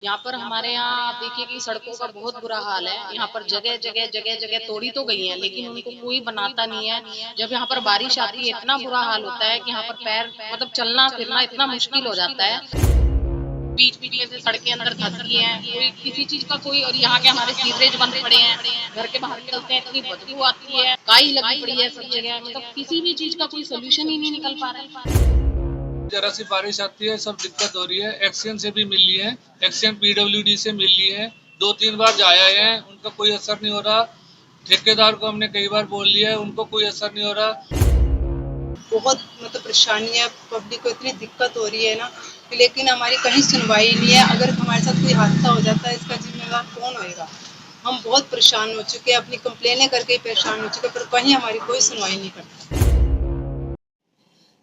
यहाँ पर हमारे यहाँ आप देखिए कि सड़कों का बहुत बुरा हाल है। यहाँ पर जगह जगह तोड़ी तो गई हैं, लेकिन उनको कोई बनाता नहीं है। जब यहाँ पर बारिश आती है इतना बुरा हाल होता है कि यहाँ पर पैर मतलब चलना फिरना इतना मुश्किल हो जाता है। बीच बीच में से सड़कें अंदर धस गई हैं, कोई किसी चीज का कोई, और यहाँ के हमारे सीवरेज बंद पड़े हैं। घर के बाहर निकलते हैं इतनी बदबू आती है, काई लगी पड़ी है सब जगह, मतलब किसी भी चीज का कोई सोल्यूशन ही नहीं निकल पा रहा है। जरा सी बारिश आती है सब दिक्कत हो रही है। एक्सीएन से भी मिल ली है, एक्सीएन पीडब्ल्यूडी से मिल ली है, 2-3 बार जाया है, उनका कोई असर नहीं हो रहा। ठेकेदार को हमने कई बार बोल लिया है, उनको कोई असर नहीं हो रहा। बहुत मतलब परेशानी है, पब्लिक को इतनी दिक्कत हो रही है ना, लेकिन हमारी कहीं सुनवाई नहीं है। अगर हमारे साथ कोई हादसा हो जाता है इसका जिम्मेदार कौन होएगा? हम बहुत परेशान हो चुके हैं, अपनी कंप्लेनें करके ही परेशान हो चुके हैं, पर कहीं हमारी कोई सुनवाई नहीं करता।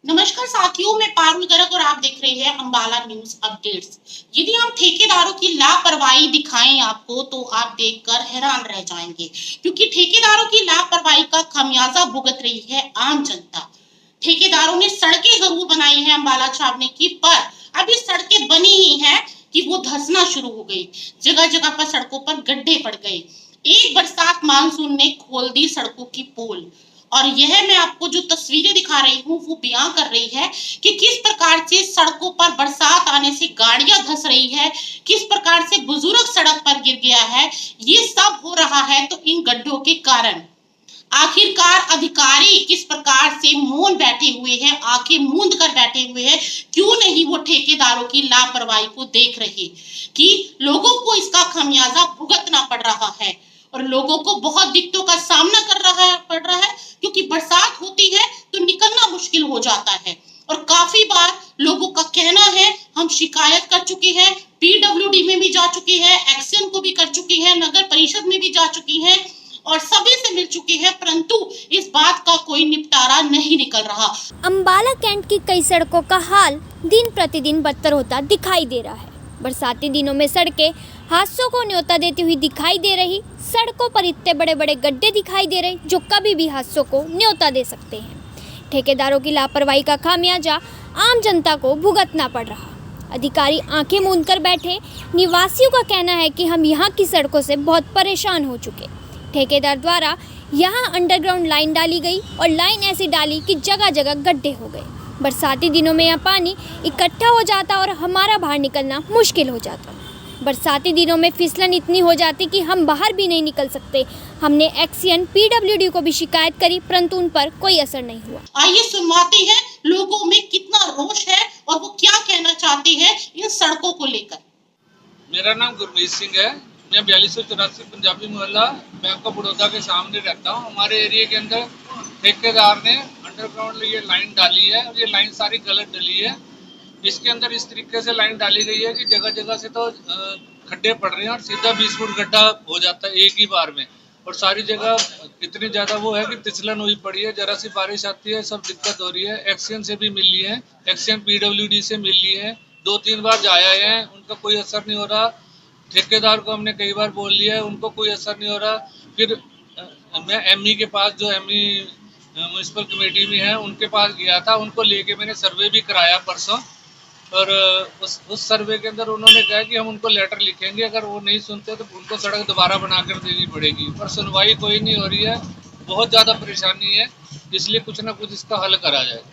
नमस्कार साथियों, मैं पारुल गर्ग और आप देख रहे हैं अंबाला न्यूज अपडेट्स। यदि हम ठेकेदारों की लापरवाही दिखाएं आपको तो आप देखकर हैरान रह जाएंगे, क्योंकि ठेकेदारों की लापरवाही का खमियाजा भुगत रही है आम जनता। ठेकेदारों ने सड़कें जरूर बनाई है अंबाला छावनी की, पर अभी सड़कें बनी ही हैं कि वो धंसना शुरू हो गई। जगह जगह पर सड़कों पर गड्ढे पड़ गए। एक बरसात मानसून ने खोल दी सड़कों की पोल, और यह मैं आपको जो तस्वीरें दिखा रही हूँ वो बयां कर रही है कि किस प्रकार से सड़कों पर बरसात आने से गाड़ियां धंस रही है, किस प्रकार से बुजुर्ग सड़क पर गिर गया है। ये सब हो रहा है तो इन गड्ढों के कारण। आखिरकार अधिकारी किस प्रकार से मौन बैठे हुए हैं, आंखें मूंद कर बैठे हुए हैं, क्यों नहीं वो ठेकेदारों की लापरवाही को देख रहे कि लोगों को इसका खमियाजा भुगतना पड़ रहा है और लोगों को बहुत दिक्कतों का सामना पड़ रहा है, क्योंकि बरसात होती है तो निकलना मुश्किल हो जाता है। और काफी बार लोगों का कहना है, हम शिकायत कर चुके हैं, पीडब्ल्यूडी में भी जा चुके हैं, एक्शन को भी कर चुके हैं, नगर परिषद में भी जा चुकी हैं और सभी से मिल चुके हैं, परंतु इस बात का कोई निपटारा नहीं निकल रहा। अंबाला कैंट की कई सड़कों का हाल दिन प्रतिदिन बदतर होता दिखाई दे रहा है। बरसाती दिनों में सड़कें हादसों को न्योता देती हुई दिखाई दे रही। सड़कों पर इतने बड़े बड़े गड्ढे दिखाई दे रहे जो कभी भी हादसों को न्योता दे सकते हैं। ठेकेदारों की लापरवाही का खामियाजा आम जनता को भुगतना पड़ रहा। अधिकारी आंखें मूंद कर बैठे। निवासियों का कहना है कि हम यहाँ की सड़कों से बहुत परेशान हो चुके। ठेकेदार द्वारा यहाँ अंडरग्राउंड लाइन डाली गई और लाइन ऐसी डाली कि जगह जगह गड्ढे हो गए। बरसाती दिनों में यह पानी इकट्ठा हो जाता और हमारा बाहर निकलना मुश्किल हो जाता। बरसाती दिनों में फिसलन इतनी हो जाती कि हम बाहर भी नहीं निकल सकते। हमने एक्सीएन पीडब्ल्यूडी को भी शिकायत करी, परंतु उन पर कोई असर नहीं हुआ। आइए सुनवाते हैं लोगों में कितना रोष है और वो क्या कहना चाहते हैं इन सड़कों को लेकर। मेरा नाम गुरमीत सिंह है, मैं 4284 पंजाबी मोहल्ला बैंक ऑफ बड़ौदा के सामने रहता हूँ। हमारे एरिया के अंदर ठेकेदार ने अंडरग्राउंड ये लाइन डाली है और ये लाइन सारी गलत डली है। इसके अंदर इस तरीके से लाइन डाली गई है कि जगह जगह से तो खड्डे पड़ रहे हैं और सीधा 20 फुट गड्ढा हो जाता है एक ही बार में, और सारी जगह इतनी ज्यादा वो है कि फिसलन हुई पड़ी है। जरा सी बारिश आती है सब दिक्कत हो रही है। एक्सीएन से भी मिल ली है, एक्सीएन पीडब्ल्यूडी से मिल ली है, 2-3 बार जाया है, उनका कोई असर नहीं हो रहा। ठेकेदार को हमने कई बार बोल लिया है, उनको कोई असर नहीं हो रहा। फिर मैं एमई के पास, जो एमई म्यूनिसिपल कमेटी में है, उनके पास गया था, उनको लेके मैंने सर्वे भी कराया परसों, और उस सर्वे के अंदर उन्होंने कहा कि हम उनको लेटर लिखेंगे, अगर वो नहीं सुनते तो उनको सड़क दोबारा बनाकर देनी पड़ेगी, पर सुनवाई कोई नहीं हो रही है। बहुत ज़्यादा परेशानी है, इसलिए कुछ ना कुछ इसका हल करा जाए।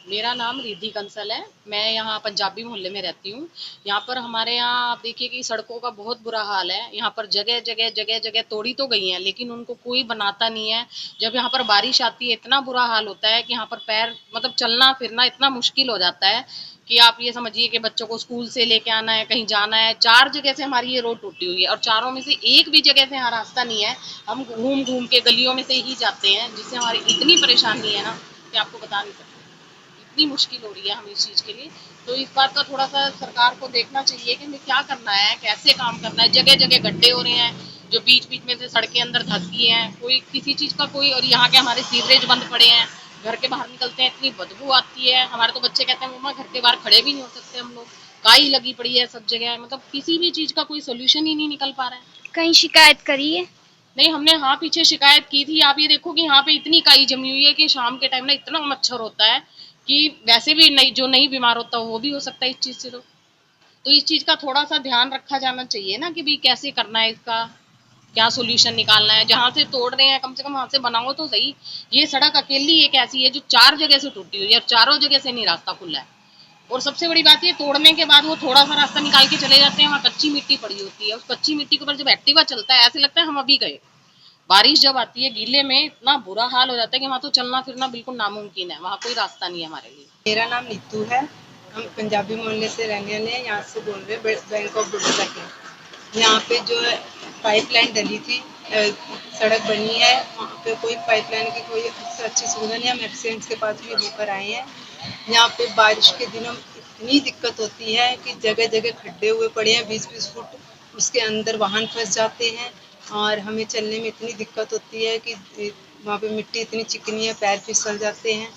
मेरा नाम रिद्धि कंसल है, मैं यहाँ पंजाबी मोहल्ले में रहती हूँ। यहाँ पर हमारे यहाँ आप देखिए कि सड़कों का बहुत बुरा हाल है। यहाँ पर जगह जगह तोड़ी तो गई हैं, लेकिन उनको कोई बनाता नहीं है। जब यहाँ पर बारिश आती है इतना बुरा हाल होता है कि यहाँ पर पैर मतलब चलना फिरना इतना मुश्किल हो जाता है कि आप ये समझिए कि बच्चों को स्कूल से लेके आना है, कहीं जाना है। 4 जगह से हमारी ये रोड टूटी हुई है और चारों में से एक भी जगह से यहाँ रास्ता नहीं है। हम घूम घूम के गलियों में से ही जाते हैं, जिससे हमारी इतनी परेशानी है ना कि आपको बता नहीं सकते। इतनी मुश्किल हो रही है हमें इस चीज़ के लिए। तो इस बात का थोड़ा सा सरकार को देखना चाहिए कि हमें क्या करना है, कैसे काम करना है। जगह जगह गड्ढे हो रहे हैं, जो बीच बीच में से सड़कें अंदर धस गई हैं, कोई किसी चीज़ का कोई, और यहाँ के हमारे सीवरेज बंद पड़े हैं। घर के बाहर निकलते हैं इतनी बदबू आती है। हमारे तो बच्चे कहते हैं मम्मा घर के बाहर खड़े भी नहीं हो सकते हम लोग, काई लगी पड़ी है सब जगह, मतलब किसी भी चीज़ का कोई सोल्यूशन ही नहीं निकल पा रहा है। कहीं शिकायत करी है? नहीं, हमने हाँ पीछे शिकायत की थी। आप ये देखो कि यहाँ पे इतनी काई जमी हुई है कि शाम के टाइम ना इतना मच्छर होता है कि वैसे भी नहीं, जो नहीं बीमार होता वो भी हो सकता है इस चीज़ से। तो तो इस चीज़ का थोड़ा सा ध्यान रखा जाना चाहिए ना कि भाई कैसे करना है, इसका क्या सोल्यूशन निकालना है। जहाँ से तोड़ रहे हैं कम से कम वहां से बनाओ तो सही। ये सड़क अकेली एक ऐसी है जो 4 जगह से टूटी हुई है और चारों जगह से नहीं रास्ता खुला है। और सबसे बड़ी बात ये, तोड़ने के बाद वो थोड़ा सा रास्ता निकाल के चले जाते हैं, वहाँ कच्ची मिट्टी पड़ी होती है। उस कच्ची मिट्टी के ऊपर जब एक्टिवा चलता है ऐसे लगता है हम अभी गए। बारिश जब आती है गीले में इतना बुरा हाल हो जाता है कि वहाँ तो चलना फिरना बिल्कुल नामुमकिन है, वहाँ कोई रास्ता नहीं है हमारे लिए। मेरा नाम नीतू है। हम पंजाबी मोहल्ले से रहने वाले हैं। यहाँ से बोल रहे हैं बैंक ऑफ बड़ौदा के। यहाँ पे जो है पाइपलाइन डली थी, सड़क बनी है, वहाँ पे कोई पाइपलाइन की कोई अच्छी सुविधा नहीं है। हम एक्सीडेंट के पास भी होकर आए हैं। यहाँ पे बारिश के दिनों में इतनी दिक्कत होती है कि जगह जगह खड्डे हुए पड़े हैं 20-20 फुट, उसके अंदर वाहन फंस जाते हैं और हमें चलने में इतनी दिक्कत होती है कि वहाँ पे मिट्टी इतनी चिकनी है, पैर फिसल जाते हैं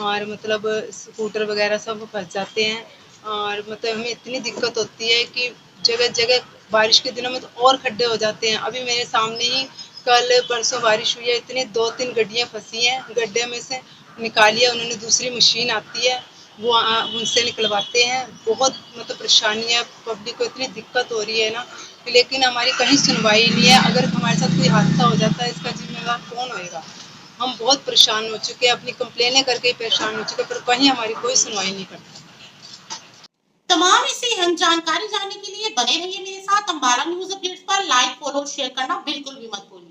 और मतलब स्कूटर वगैरह सब फंस जाते हैं। और मतलब हमें इतनी दिक्कत होती है कि जगह जगह बारिश के दिनों में तो और खड्डे हो जाते हैं। अभी मेरे सामने ही कल परसों बारिश हुई है, इतनी 2-3 गड्डियाँ फंसी हैं, गड्ढे में से निकाली है उन्होंने, दूसरी मशीन आती है वो उनसे निकलवाते हैं। बहुत मतलब परेशानी है, पब्लिक को इतनी दिक्कत हो रही है ना, लेकिन हमारी कहीं सुनवाई नहीं है। अगर हमारे साथ कोई हादसा हो जाता है इसका जिम्मेदार कौन होएगा? हम बहुत परेशान हो चुके हैं, अपनी कंप्लेनें करके ही परेशान हो चुके हैं, पर कहीं हमारी कोई सुनवाई नहीं करता। तमाम ऐसी अहम जानकारी जानने के लिए बने रहिए मेरे साथ। अम्बाला न्यूज अपडेट्स पर लाइक, फॉलो, शेयर करना बिल्कुल भी मत भूलिए।